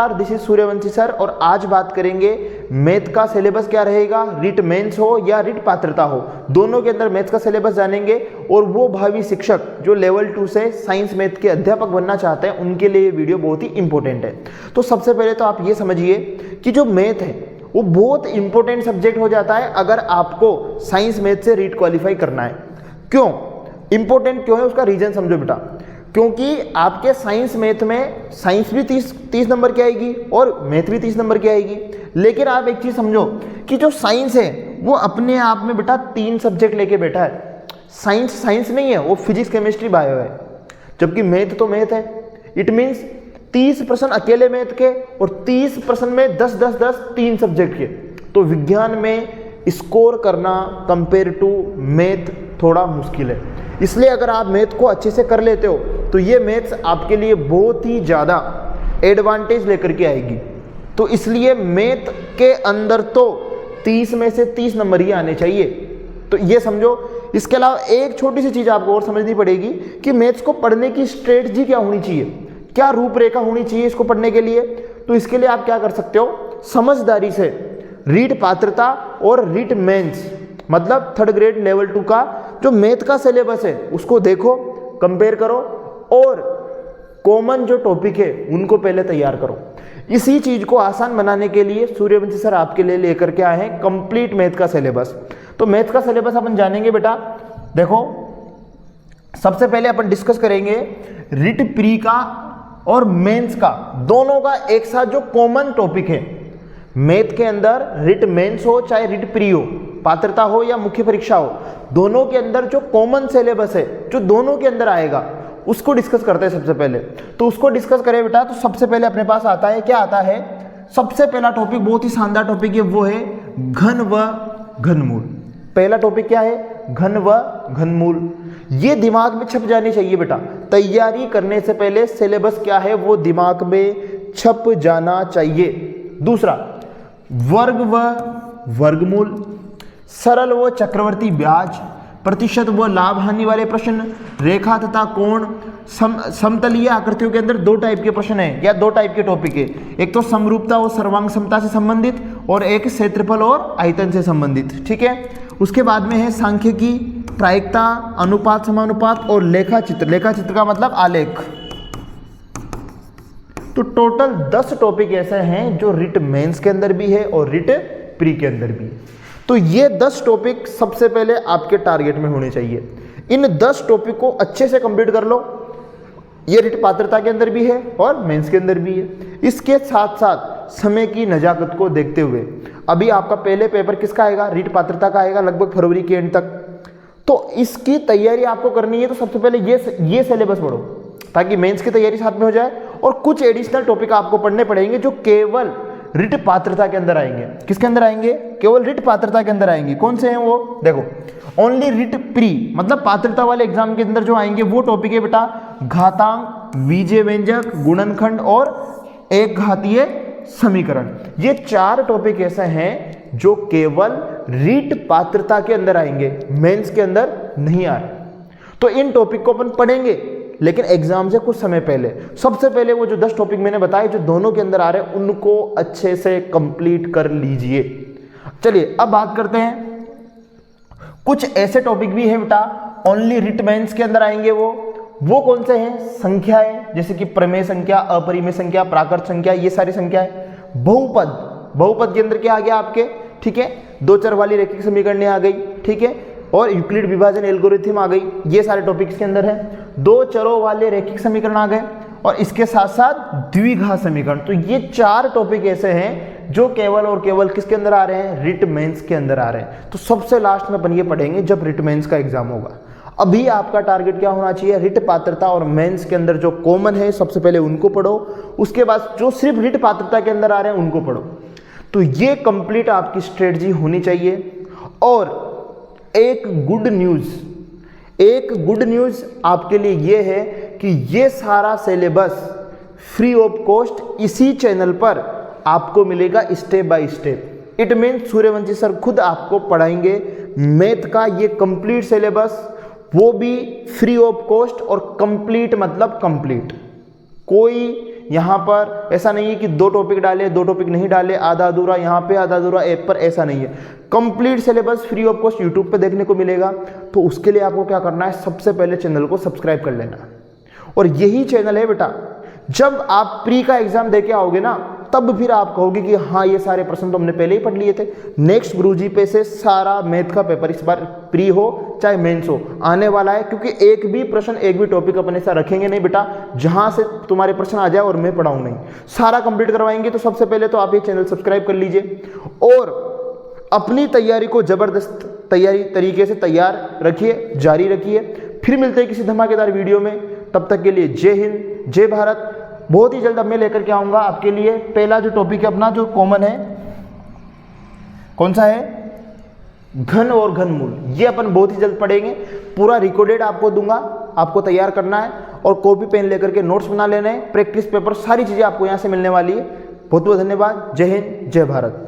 This is Suryavanshi sir और आज बात करेंगे मैथ का सिलेबस क्या रहेगा, रिट मेंस हो या रिट पात्रता हो, दोनों के अंदर मैथ का सिलेबस जानेंगे। और वो भावी शिक्षक जो लेवल 2 से साइंस मैथ के अध्यापक बनना चाहते हैं उनके लिए ये वीडियो बहुत ही इंपॉर्टेंट है। तो सबसे पहले तो आप ये समझिए कि जो मैथ है वो बहुत इंपॉर्टेंट सब्जेक्ट हो जाता है अगर आपको साइंस मैथ से रीट क्वालिफाई करना है। क्यों इंपॉर्टेंट क्यों है उसका रीजन समझो बेटा, क्योंकि आपके साइंस मैथ में साइंस भी 30 नंबर की आएगी और मैथ भी 30 नंबर की आएगी। लेकिन आप एक चीज समझो कि जो साइंस है वो अपने आप में बेटा 3 सब्जेक्ट लेके बैठा है। साइंस नहीं है, वो फिजिक्स केमिस्ट्री बायो है, जबकि मैथ तो मैथ है। इट मीन्स 30 प्रश्न अकेले मैथ के और 30 प्रश्न में 10 3 सब्जेक्ट के। तो विज्ञान में स्कोर करना कंपेयर टू मैथ थोड़ा मुश्किल है। इसलिए अगर आप मैथ को अच्छे से कर लेते हो तो ये मैथ्स आपके लिए बहुत ही ज़्यादा एडवांटेज लेकर के आएगी। तो इसलिए मैथ के अंदर तो 30 में से 30 नंबर ही आने चाहिए, तो ये समझो। इसके अलावा एक छोटी सी चीज़ आपको और समझनी पड़ेगी कि मैथ्स को पढ़ने की स्ट्रेटजी क्या होनी चाहिए, क्या रूपरेखा होनी चाहिए इसको पढ़ने के लिए। तो इसके लिए आप क्या कर सकते हो, समझदारी से रीट पात्रता और रीट मेंस मतलब 3rd ग्रेड लेवल 2 का जो मैथ का सिलेबस है उसको देखो, कंपेयर करो और कॉमन जो टॉपिक है उनको पहले तैयार करो। इसी चीज को आसान बनाने के लिए सूर्यवंशी सर आपके लिए लेकर के आए हैं कंप्लीट मैथ का सिलेबस। तो मैथ का सिलेबस अपन जानेंगे बेटा। देखो सबसे पहले अपन डिस्कस करेंगे रिट प्री का और मेंस का, दोनों का एक साथ जो कॉमन टॉपिक है मैथ के अंदर, रिट मेंस हो चाहे रिट प्री हो, पात्रता हो या मुख्य परीक्षा हो, दोनों के अंदर जो कॉमन सिलेबस है जो दोनों के अंदर आएगा उसको डिस्कस करते हैं सबसे पहले। तो उसको डिस्कस करें बेटा तो सबसे पहले अपने पास आता है, क्या आता है, सबसे पहला टॉपिक बहुत ही शानदार टॉपिक है, वो है घन व घनमूल। पहला टॉपिक क्या है, घन व घनमूल। ये दिमाग में छप जानी चाहिए बेटा, तैयारी करने से पहले सिलेबस क्या है वो दिमाग में छप जाना चाहिए। दूसरा वर्ग व वर्गमूल, सरल व चक्रवर्ती ब्याज, प्रतिशत व लाभ हानि वाले प्रश्न, रेखा तथा कोण, समतलीय आकृतियों के अंदर 2 टाइप के प्रश्न है या 2 टाइप के टॉपिक है, एक तो समरूपता और सर्वांग समता से संबंधित और एक क्षेत्रफल और आयतन से संबंधित। ठीक है, उसके बाद में है सांख्यिकी, प्रायिकता, अनुपात समानुपात और लेखा चित्र। लेखा चित्र का मतलब आलेख। तो टोटल 10 टॉपिक ऐसे हैं जो रिट मेंस के अंदर भी है और रिट प्री के अंदर भी है। तो ये 10 टॉपिक सबसे पहले आपके टारगेट में होने चाहिए। इन 10 टॉपिक को अच्छे से कंप्लीट कर लो। ये रिट पात्रता के अंदर भी है और मेंस के अंदर भी है। इसके साथ साथ समय की नजाकत को देखते हुए अभी आपका पहले पेपर किसका आएगा, रिट पात्रता का आएगा लगभग फरवरी के एंड तक। तो इसकी तैयारी आपको करनी है तो सबसे पहले ये सिलेबस पढ़ो ताकि मेंस की तैयारी साथ में हो जाए। और कुछ एडिशनल टॉपिक आपको पढ़ने पड़ेंगे जो केवल रिट पात्रता के अंदर आएंगे। किसके अंदर आएंगे, केवल रिट पात्रता के अंदर आएंगे। कौन से हैं वो, देखो ओनली रिट प्री मतलब पात्रता वाले एग्जाम के अंदर जो आएंगे वो टॉपिक है बेटा घातांक, बीजीय व्यंजक, गुणनखंड और एक घातीय समीकरण। ये 4 टॉपिक ऐसे हैं जो केवल रिट पात्रता के अंदर आएंगे, मेंस के अंदर नहीं आ रहे। तो इन टॉपिक को अपन पढ़ेंगे लेकिन एग्जाम से कुछ समय पहले। सबसे पहले वो जो 10 टॉपिक मैंने बताए जो दोनों के अंदर आ रहे हैं उनको अच्छे से कंप्लीट कर लीजिए। चलिए अब बात करते हैं, कुछ ऐसे टॉपिक भी हैं बेटा ओनली रिट मेंस के अंदर आएंगे। वो कौन से हैं, संख्याएं जैसे कि प्रमेय संख्या, अपरिमेय संख्या, प्राकृत संख्या, ये सारी संख्याएं। बहुपद के अंदर क्या आ गया आपके, ठीक है, 2 चर वाली रैखिक समीकरण आ गई, ठीक है, और यूक्लिड विभाजन एल्गोरिथम आ गई। ये सारे टॉपिक्स के अंदर है। 2 चरों वाले रैखिक समीकरण आ गए और इसके साथ साथ द्विघात समीकरण। तो ये 4 टॉपिक ऐसे हैं जो केवल और केवल किसके अंदर आ रहे हैं, रिट मेंस के अंदर आ रहे हैं। तो सबसे लास्ट में अपन ये पढ़ेंगे जब रिट मेंस का एग्जाम होगा। अभी आपका टारगेट क्या होना चाहिए, रिट पात्रता और मेंस के अंदर जो कॉमन है सबसे पहले उनको पढ़ो, उसके बाद जो सिर्फ रिट पात्रता के अंदर आ रहे हैं उनको पढ़ो। तो ये कंप्लीट आपकी स्ट्रेटजी होनी चाहिए। और एक गुड न्यूज आपके लिए ये है कि ये सारा सिलेबस फ्री ऑफ कॉस्ट इसी चैनल पर आपको मिलेगा step by step. It means Suryavanshi sir खुद आपको पढ़ाएंगे मैथ का ये कंप्लीट सिलेबस, वो भी फ्री ऑफ कॉस्ट और कंप्लीट मतलब कंप्लीट। कोई यहाँ पर ऐसा नहीं है कि 2 टॉपिक डाले 2 टॉपिक नहीं डाले, आधा अधूरा यहाँ पे आधा अधूरा ऐप पर, ऐसा नहीं है। Complete syllabus free of cost YouTube पे देखने को मिलेगा। तो उसके लिए आपको क्या करना है, सबसे पहले चैनल को सब्सक्राइब कर लेना। और यही चैनल है बेटा, जब आप प्री का एग्जाम देके आओगे ना, तब फिर आप कहोगे कि हाँ ये सारे प्रश्न तो हमने पहले ही पढ़ लिए थे। नेक्स्ट गुरुजी पे से सारा मैथ का पेपर इस बार प्री हो चाहे मेंस हो आने वाला है, क्योंकि एक भी प्रश्न एक भी टॉपिक अपने साथ रखेंगे नहीं बेटा जहां से तुम्हारे प्रश्न आ जाए और मैं पढ़ाऊं नहीं, सारा कंप्लीट करवाएंगे। तो सबसे पहले तो आप ये चैनल सब्सक्राइब कर लीजिए और अपनी तैयारी को जबरदस्त तरीके से तैयार रखिए, जारी रखिए। फिर मिलते हैं किसी धमाकेदार वीडियो में, तब तक के लिए जय हिंद जय भारत। बहुत ही जल्द अब मैं लेकर के आऊँगा आपके लिए पहला जो टॉपिक है अपना जो कॉमन है, कौन सा है, घन और घनमूल। ये अपन बहुत ही जल्द पढ़ेंगे, पूरा रिकॉर्डेड आपको दूंगा, आपको तैयार करना है और कॉपी पेन लेकर के नोट्स बना लेने हैं, प्रैक्टिस पेपर, सारी चीज़ें आपको यहाँ से मिलने वाली है। बहुत बहुत धन्यवाद, जय हिंद जय भारत।